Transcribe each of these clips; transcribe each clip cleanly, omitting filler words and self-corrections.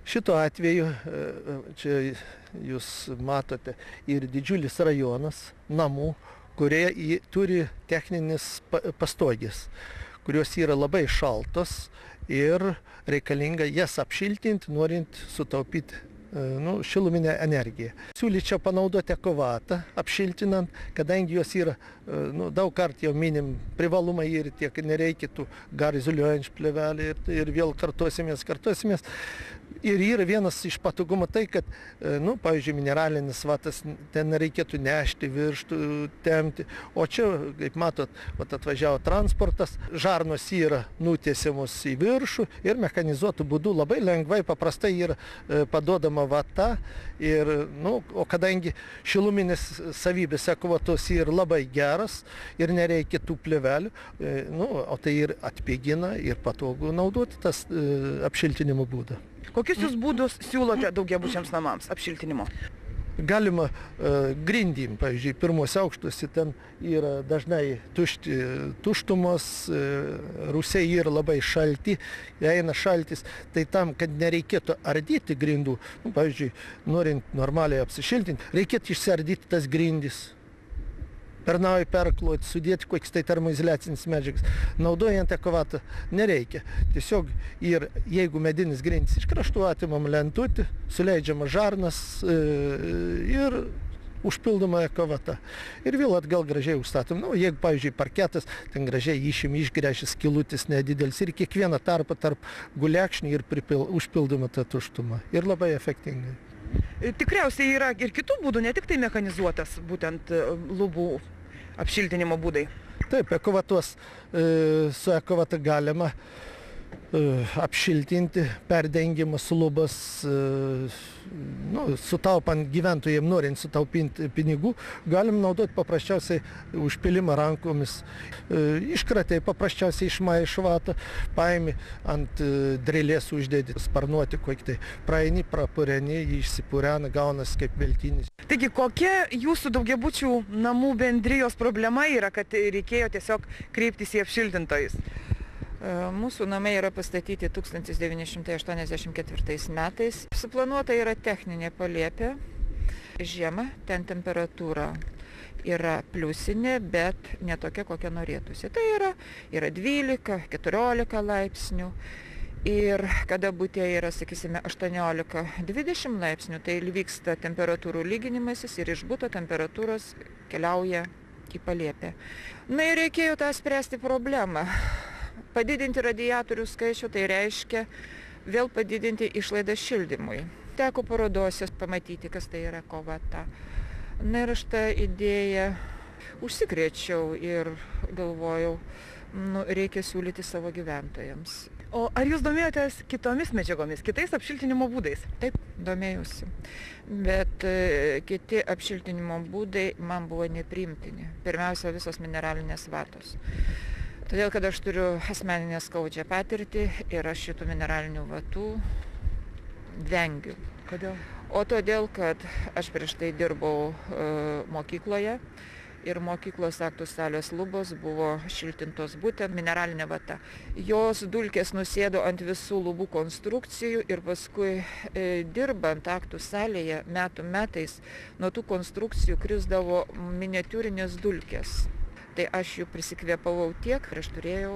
Šituo atveju, čia jūs matote, ir didžiulis rajonas namų, kurie turi techninis pastogės, kurios yra labai šaltos ir reikalinga jas apšiltinti, norint sutaupyti šiluminę energiją. Siūlyčiau panaudoti ekovatą apšiltinant, kadangi jos yra, daug kartų jau minim, privalumai ir tiek nereikia tų gar izoliuojančių plėvelį ir vėl kartuosimės. Ir yra vienas iš patogumų tai, kad, pavyzdžiui, mineralinis vatas, ten reikėtų nešti virštų, tempti. O čia, kaip matot, atvažiavo transportas, žarnos yra nutiesiamos į viršų ir mechanizuotų būdų labai lengvai, paprastai yra paduodama vata. Ir, o kadangi šiluminės savybės ekovatos yra labai geras ir nereikia tų plėvelių, o tai ir atpigina ir patogu naudoti tas apšiltinimo būdą. Kokius jūs būdus siūlote daugiabučiams namams apšiltinimo? Galima grindim, pavyzdžiui, pirmuose aukštuose ten yra dažnai tuštumos, rūsiai yra labai šalti, eina šaltis, tai tam, kad nereikėtų ardyti grindų, pavyzdžiui, norint normaliai apsišiltinti, reikėtų išsiardyti tas grindis. Per naują perkloti, sudėti kokias tai termoizoliacinis medžiagas. Naudojant ekovatą nereikia. Tiesiog ir jeigu medinis grindis iš kraštų atimam lentutį, suleidžiama žarnas ir užpildoma ekovata. Ir vėl atgal gražiai užstatom. Jeigu, pavyzdžiui, parketas, ten gražiai išgręžęs skilutis nedidelis ir kiekvieną tarpą tarp gulekšnių ir užpildoma ta tuštuma. Ir labai efektingai. Tikriausiai yra ir kitų būdų, ne tik tai mechanizuotas būtent lubų apšiltinimo būdai. Taip, su ekovata galima apšiltinti, perdengiamas lubas, sutaupant gyventojams, norint sutaupinti pinigų, galim naudoti paprasčiausiai užpilimą rankomis. Iškratai paprasčiausiai išmaišo vatą, paimi ant drėlės uždėti, sparnuoti kokį tai, praeini, prapureni, jį išsipurena, gaunas kaip veltinis. Taigi, kokia jūsų daugiabučių namų bendrijos problema yra, kad reikėjo tiesiog kreiptis į apšiltintojus? Mūsų namai yra pastatyti 1984 metais. Suplanuota yra techninė palėpė. Žiemą ten temperatūra yra pliusinė, bet ne tokia, kokia norėtųsi. Tai yra 12-14 laipsnių. Ir kada bute yra, sakysime, 18-20 laipsnių, tai vyksta temperatūrų lyginimasis ir iš buto temperatūros keliauja į palėpę. Ir reikėjo tą spręsti problemą. Padidinti radiatorių skaičių, tai reiškia vėl padidinti išlaidą šildymui. Teko parodose pamatyti, kas tai yra ekovata. Ir aš tą idėją užsikrėčiau ir galvojau, reikia siūlyti savo gyventojams. O ar jūs domėjotės kitomis medžiagomis, kitais apšiltinimo būdais? Taip, domėjausi. Bet kiti apšiltinimo būdai man buvo nepriimtini. Pirmiausia, visos mineralinės vatos. Todėl, kad aš turiu asmeninę skaudžią patirtį ir aš šitų mineralinių vatų vengiu. Kodėl? O todėl, kad aš prieš tai dirbau mokykloje ir mokyklos aktų salės lubos buvo šiltintos būtent mineralinė vata. Jos dulkės nusėdo ant visų lubų konstrukcijų ir paskui dirbant aktų salėje metais nuo tų konstrukcijų krisdavo miniatiūrinės dulkės. Tai aš jų prisikvėpavau tiek ir aš turėjau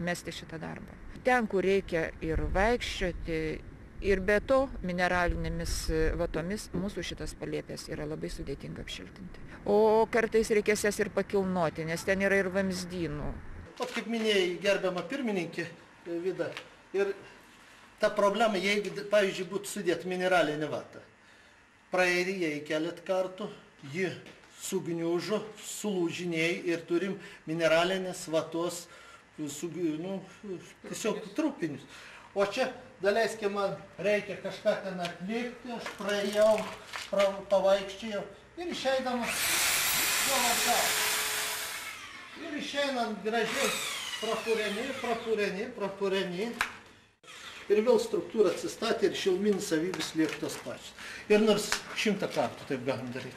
mesti šitą darbą. Ten, kur reikia ir vaikščioti, ir be to mineralinėmis vatomis mūsų šitas palėpės yra labai sudėtinga apšiltinti. O kartais reikės jas ir pakilnoti, nes ten yra ir vamzdynų. Kaip minėjai, gerbiama pirmininkė Vida, ir ta problema, jeigu, pavyzdžiui, būtų sudėti mineralinę vatą, praeidė jai keletą kartų, ji sugniužo, sulūžinėjai ir turim mineralinės vatos, tiesiog trupinius. O čia, daleiskė, man reikia kažką ten atlikti, aš praėjau, pavaikščiojau ir išeidamas atgal. Ir išeinant gražiai prapureni. Ir vėl struktūra atsistatė ir šiluminis savybės lieka tos pačios. Ir nors 100 kartų taip galim daryti.